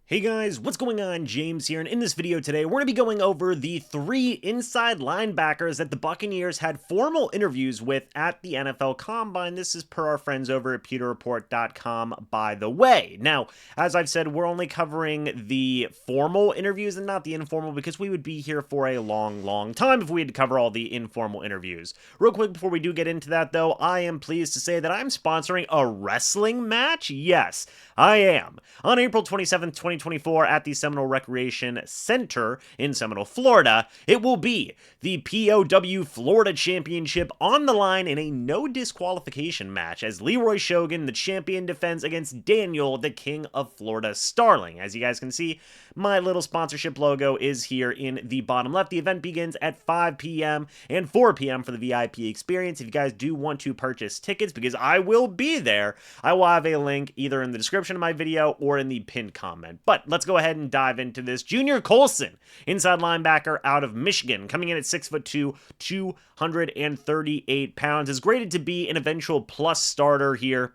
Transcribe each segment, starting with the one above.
Hey guys, what's going on? James here, and in this video today, we're going to be going over the 3 inside linebackers that the Buccaneers had formal interviews with at the NFL Combine. This is per our friends over at PewterReport.com, by the way. Now, as I've said, we're only covering the formal interviews and not the informal because we would be here for a long time if we had to cover all the informal interviews. Real quick before we do get into that, though, I am pleased to say that I'm sponsoring a wrestling match. Yes, I am. On April 27th, 2024 at the Seminole Recreation Center in Seminole, Florida, it will be the POW Florida Championship on the line in a no disqualification match as Leroy Shogun, the champion, defends against Daniel, the King of Florida Starling. As you guys can see, my little sponsorship logo is here in the bottom left. The event begins at 5 p.m. and 4 p.m. for the VIP experience. If you guys do want to purchase tickets, because I will be there, I will have a link either in the description of my video or in the pinned comment. But let's go ahead and dive into this. Junior Coulson, inside linebacker out of Michigan, coming in at 6'2", 238 pounds, is graded to be an eventual plus starter here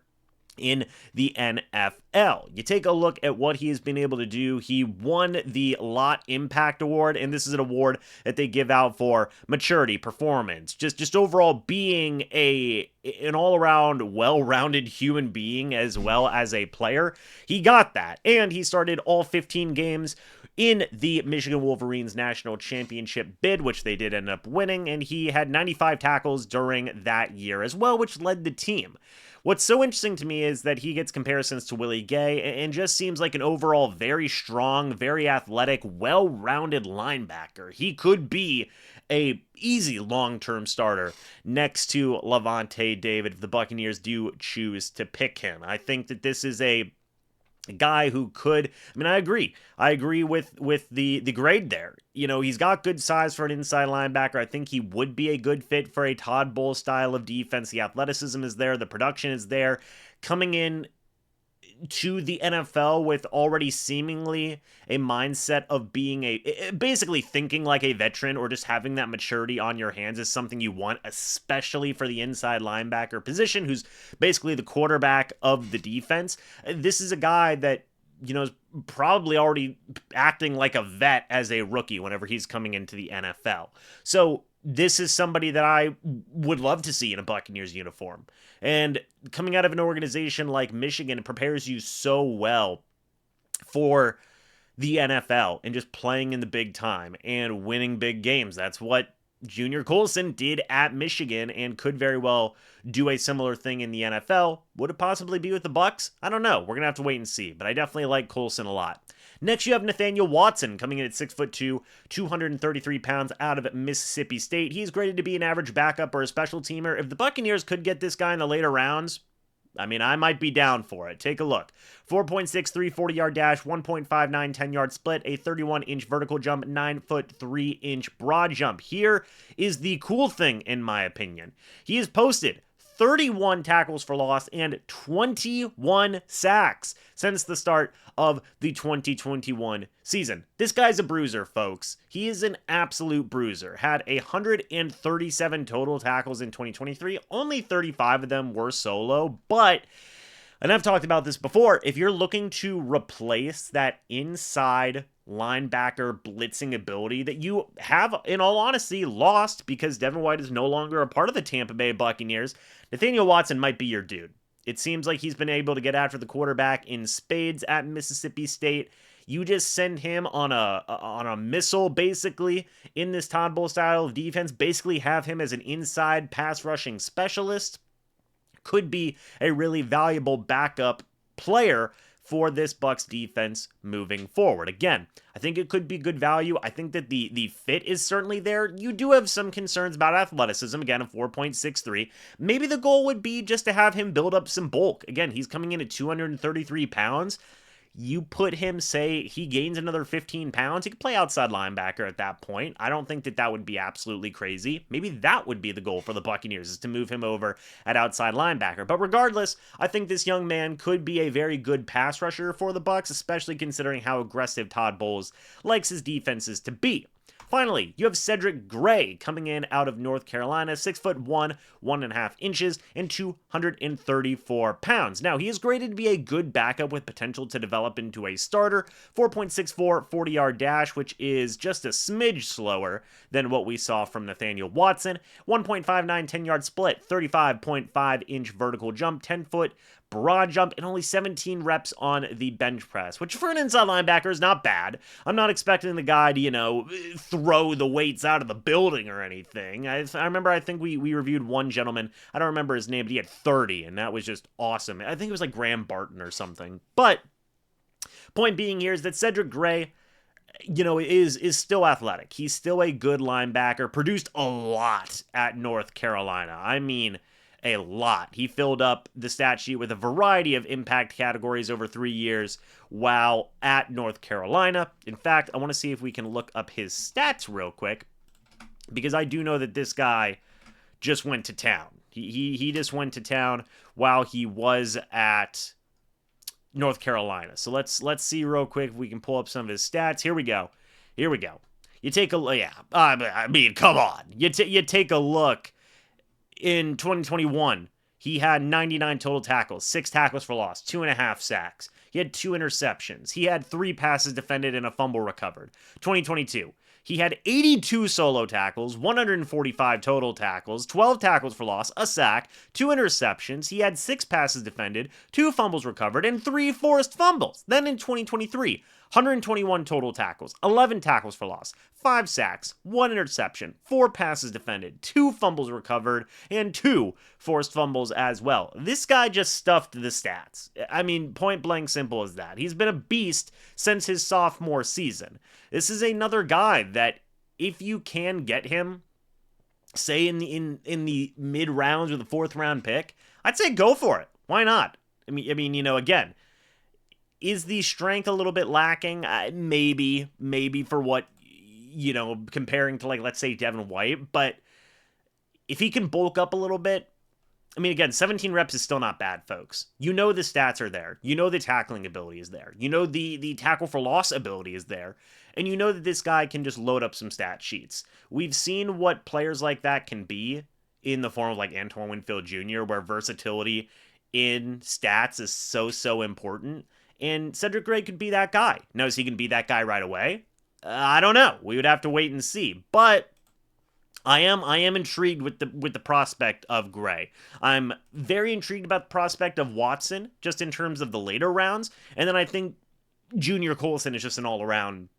in the NFL. You take a look at what he has been able to do. He won the Lot Impact Award, and this is an award that they give out for maturity, performance, just overall being an all-around well-rounded human being as well as a player. He got that, and he started all 15 games in the Michigan Wolverines National Championship bid, which they did end up winning, and he had 95 tackles during that year as well, which led the team. What's so interesting to me is that he gets comparisons to Willie Gay and just seems like an overall very strong, very athletic, well-rounded linebacker. He could be a easy long-term starter next to Lavonte David if the Buccaneers do choose to pick him. I think that this is a guy who could, I agree with the grade there. You know, he's got good size for an inside linebacker. I think he would be a good fit for a Todd Bowles style of defense. The athleticism is there, the production is there. Coming in to the NFL with already seemingly a mindset of being basically thinking like a veteran or just having that maturity on your hands is something you want, especially for the inside linebacker position, who's basically the quarterback of the defense. This is a guy that, you know, is probably already acting like a vet as a rookie whenever he's coming into the NFL. So this is somebody that I would love to see in a Buccaneers uniform. And coming out of an organization like Michigan, it prepares you so well for the NFL and just playing in the big time and winning big games. That's what Junior Coulson did at Michigan and could very well do a similar thing in the NFL. Would it possibly be with the Bucs? I don't know. We're going to have to wait and see, but I definitely like Coulson a lot. Next, you have Nathaniel Watson coming in at 6'2", 233 pounds out of Mississippi State. He's graded to be an average backup or a special teamer. If the Buccaneers could get this guy in the later rounds, I might be down for it. Take a look. 4.63 40-yard dash, 1.59 10-yard split, a 31-inch vertical jump, 9-foot 3-inch broad jump. Here is the cool thing, in my opinion. He has posted 31 tackles for loss and 21 sacks since the start of the 2021 season. This guy's a bruiser, folks. He is an absolute bruiser. Had 137 total tackles in 2023. Only 35 of them were solo, but, and I've talked about this before, if you're looking to replace that inside linebacker blitzing ability that you have, in all honesty, lost because Devin White is no longer a part of the Tampa Bay Buccaneers, Nathaniel Watson might be your dude. It seems like he's been able to get after the quarterback in spades at Mississippi State. You just send him on a missile, basically, in this Todd Bowles style of defense. Basically have him as an inside pass rushing specialist. Could be a really valuable backup player for this Bucs defense moving forward. Again, I think it could be good value. I think that the fit is certainly there. You do have some concerns about athleticism. Again, a 4.63. Maybe the goal would be just to have him build up some bulk. Again, he's coming in at 233 pounds. You put him, say, he gains another 15 pounds, he could play outside linebacker at that point. I don't think that that would be absolutely crazy. Maybe that would be the goal for the Buccaneers, is to move him over at outside linebacker. But regardless, I think this young man could be a very good pass rusher for the Bucs, especially considering how aggressive Todd Bowles likes his defenses to be. Finally, you have Cedric Gray coming in out of North Carolina, 6'1", 1.5 inches, and 234 pounds. Now, he is graded to be a good backup with potential to develop into a starter. 4.64 40-yard dash, which is just a smidge slower than what we saw from Nathaniel Watson. 1.59 10-yard split, 35.5-inch vertical jump, 10-foot broad jump, and only 17 reps on the bench press, which for an inside linebacker is not bad. I'm not expecting the guy to, throw the weights out of the building or anything. I remember, I think we reviewed one gentleman, I don't remember his name, but he had 30, and that was just awesome. I think it was like Graham Barton or something. But point being here is that Cedric Gray, is still athletic. He's still a good linebacker, produced a lot at North Carolina. I mean, a lot. He filled up the stat sheet with a variety of impact categories over 3 years while at North Carolina. In fact, I want to see if we can look up his stats real quick, because I do know that this guy just went to town. He just went to town while he was at North Carolina. So let's see real quick if we can pull up some of his stats. Here we go. You take I mean, come on. You take a look. In 2021, he had 99 total tackles, 6 tackles for loss, 2.5 sacks. He had 2 interceptions. He had 3 passes defended and a fumble recovered. 2022, he had 82 solo tackles, 145 total tackles, 12 tackles for loss, a sack, 2 interceptions. He had 6 passes defended, 2 fumbles recovered, and 3 forced fumbles. Then in 2023, 121 total tackles, 11 tackles for loss, 5 sacks, 1 interception, 4 passes defended, 2 fumbles recovered, and 2 forced fumbles as well. This guy just stuffed the stats. I mean, point blank simple as that. He's been a beast since his sophomore season. This is another guy that if you can get him, say in the mid rounds or the 4th round pick, I'd say go for it. Why not? I mean, again, is the strength a little bit lacking? Maybe for what, comparing to, let's say Devin White. But if he can bulk up a little bit, I mean, again, 17 reps is still not bad, folks. The stats are there. The tackling ability is there. The tackle for loss ability is there. And that this guy can just load up some stat sheets. We've seen what players like that can be in the form of Antoine Winfield Jr., where versatility in stats is so important. And Cedric Gray could be that guy. Now, is he going to be that guy right away? I don't know. We would have to wait and see. But I am intrigued with the prospect of Gray. I'm very intrigued about the prospect of Watson, just in terms of the later rounds. And then I think Junior Coulson is just an all-around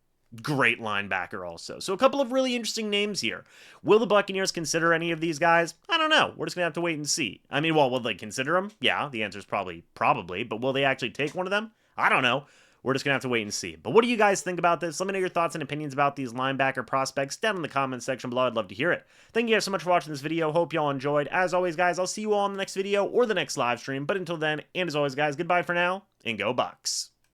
great linebacker also. So a couple of really interesting names here. Will the Buccaneers consider any of these guys? I don't know. We're just going to have to wait and see. I mean, will they consider them? Yeah, the answer is probably. But will they actually take one of them? I don't know. We're just going to have to wait and see. But what do you guys think about this? Let me know your thoughts and opinions about these linebacker prospects down in the comments section below. I'd love to hear it. Thank you guys so much for watching this video. Hope y'all enjoyed. As always, guys, I'll see you all in the next video or the next live stream. But until then, and as always, guys, goodbye for now, and go Bucs.